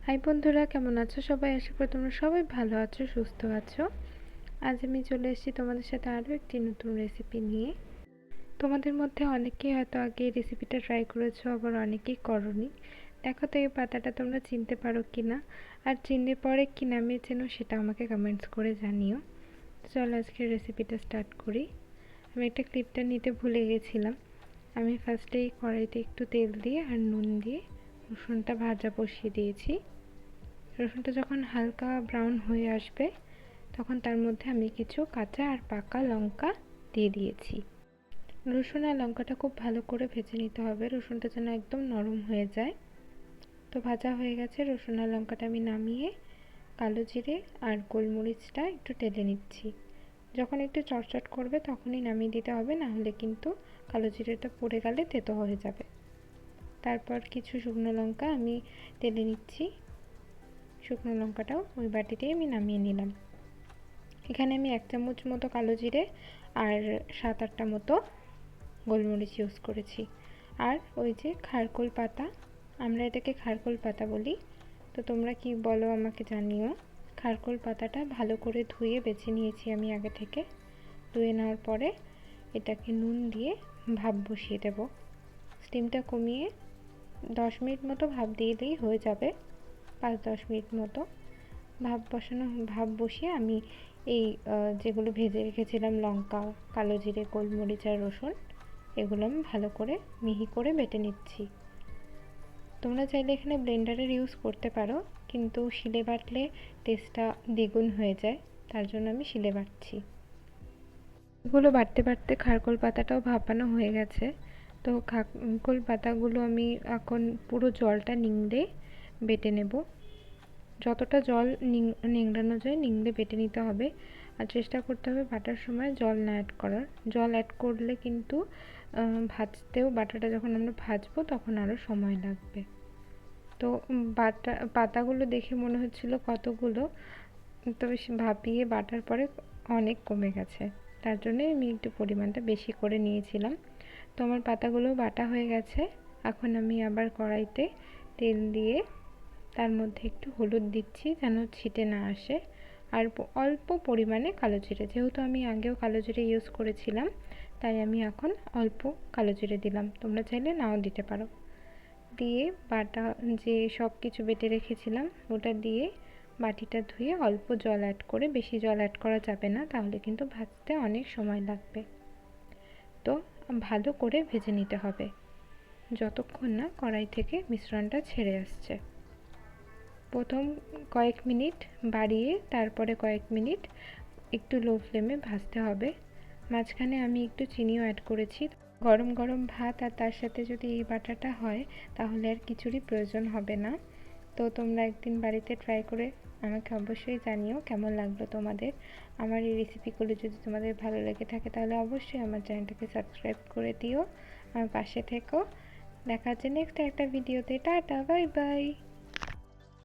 High বন্ধুরা, কেমন আছো সবাই? আশা করি তোমরা সবাই ভালো আছো, সুস্থ আছো। আজ আমি চলে এসেছি তোমাদের সাথে আরও একটি নতুন রেসিপি নিয়ে। তোমাদের মধ্যে অনেকেই হয়তো আগে এই রেসিপিটা ট্রাই করেছো, আবার অনেকেই করনি। দেখো তো এই পাতাটা তোমরা চিনতে পারো কি না, আর চিনলে পরে কি নামে চেনো সেটা আমাকে কমেন্টস করে জানিও। চলো আজকে রেসিপিটা স্টার্ট করি। আমি একটা ক্লিপটা নিতে ভুলে গেছিলাম। আমি ফার্স্টেই কড়াইতে একটু তেল দিয়ে আর নুন দিয়ে রসুনটা ভাজা বসিয়ে দিয়েছি। রসুনটা যখন হালকা ব্রাউন হয়ে আসবে তখন তার মধ্যে আমি কিছু কাঁচা আর পাকা লঙ্কা দিয়ে দিয়েছি। রসুন আর লঙ্কাটা খুব ভালো করে ভেজে নিতে হবে, রসুনটা যেন একদম নরম হয়ে যায়। তো ভাজা হয়ে গেছে রসুন আর লঙ্কাটা, আমি নামিয়ে কালো জিরে আর গোলমরিচটা একটু টেলে নিচ্ছি। যখন একটু চটচট করবে তখনই নামিয়ে দিতে হবে, না হলে কিন্তু কালো জিরেটা পড়ে গেলে তেতো হয়ে যাবে। তারপর কিছু শুকনো লঙ্কা আমি টেলে নিচ্ছি। শুকনো লঙ্কাটাও ওই বাটিতেই আমি নামিয়ে নিলাম। এখানে আমি 1 চামচ মতো কালো জিরে আর 7-8টা মতো গোলমরিচ ইউজ করেছি। আর ওই যে খারকোল পাতা, আমরা এটাকে খারকোল পাতা বলি, তো তোমরা কি বলো আমাকে জানিও। খারকোল পাতাটা ভালো করে ধুয়ে বেছে নিয়েছি আমি আগে থেকে। ধুয়ে নেওয়ার পরে এটাকে নুন দিয়ে ভাপ বসিয়ে দেব। স্টিমটা কমিয়ে 10 মিনিট মতো ভাপ দিলেই হয়ে যাবে। 5-10 মিনিট মতো ভাপ বসিয়ে আমি এই যেগুলো ভেজে রেখেছিলাম লঙ্কা, কালো জিরে, গোলমরিচ আর রসুন, এগুলো আমি ভালো করে মিহি করে বেটে নিচ্ছি। তোমরা চাইলে এখানে ব্লেন্ডারের ইউজ করতে পারো, কিন্তু শিলে বাটলে টেস্টটা দ্বিগুণ হয়ে যায়, তার জন্য আমি শিলে বাটছি। এগুলো বাটতে বাটতে খারকোল পাতাটাও ভাপানো হয়ে গেছে। তো খারকোল পাতাগুলো আমি এখন পুরো জলটা নিংড়ে বেটে নেব। যতটা জল নিংড়ানো যায় নিংড়ে বেটে নিতে হবে। আর চেষ্টা করতে হবে বাটার সময় জল না অ্যাড করার। জল অ্যাড করলে কিন্তু ভাজতেও, বাটাটা যখন আমরা ভাজবো তখন আরও সময় লাগবে। তো পাতাগুলো দেখে মনে হচ্ছিল কতগুলো, তবে ভাপিয়ে বাটার পরে অনেক কমে গেছে, তার জন্য আমি একটু পরিমাণটা বেশি করে নিয়েছিলাম। তো আমার পাতাগুলো বাটা হয়ে গেছে। এখন আমি আবার কড়াইতে তেল দিয়ে তার মধ্যে একটু হলুদ দিচ্ছি যেন ছিটে না আসে, আর অল্প পরিমাণে কালো জিরে, যেহেতু আমি আগেও কালো জিরে ইউজ করেছিলাম তাই আমি এখন অল্প কালো জিরে দিলাম, তোমরা চাইলে নাও দিতে পারো। দিয়ে বাটা যে সব কিছু বেটে রেখেছিলাম ওটা দিয়ে বাটিটা ধুয়ে অল্প জল অ্যাড করে, বেশি জল অ্যাড করা যাবে না, তাহলে কিন্তু ভাজতে অনেক সময় লাগবে। তো ভালো করে ভেজে নিতে হবে যতক্ষণ না কড়াই থেকে মিশ্রণটা ছেড়ে আসছে। প্রথম কয়েক মিনিট বাড়িয়ে তারপরে কয়েক মিনিট একটু লো ফ্লেমে ভাজতে হবে। মাঝখানে আমি একটু চিনিও অ্যাড করেছি। গরম গরম ভাত আর তার সাথে যদি এই বাটাটা হয় তাহলে আর কিছুরই প্রয়োজন হবে না। তো তোমরা একদিন বাড়িতে ট্রাই করে আমাকে অবশ্যই জানিও কেমন লাগলো তোমাদের। আমার এই রেসিপিগুলো যদি তোমাদের ভালো লেগে থাকে তাহলে অবশ্যই আমার চ্যানেলটাকে সাবস্ক্রাইব করে দিও, আমার পাশে থেকো। দেখা হচ্ছে নেক্সট একটা ভিডিওতে। Tata, bye bye.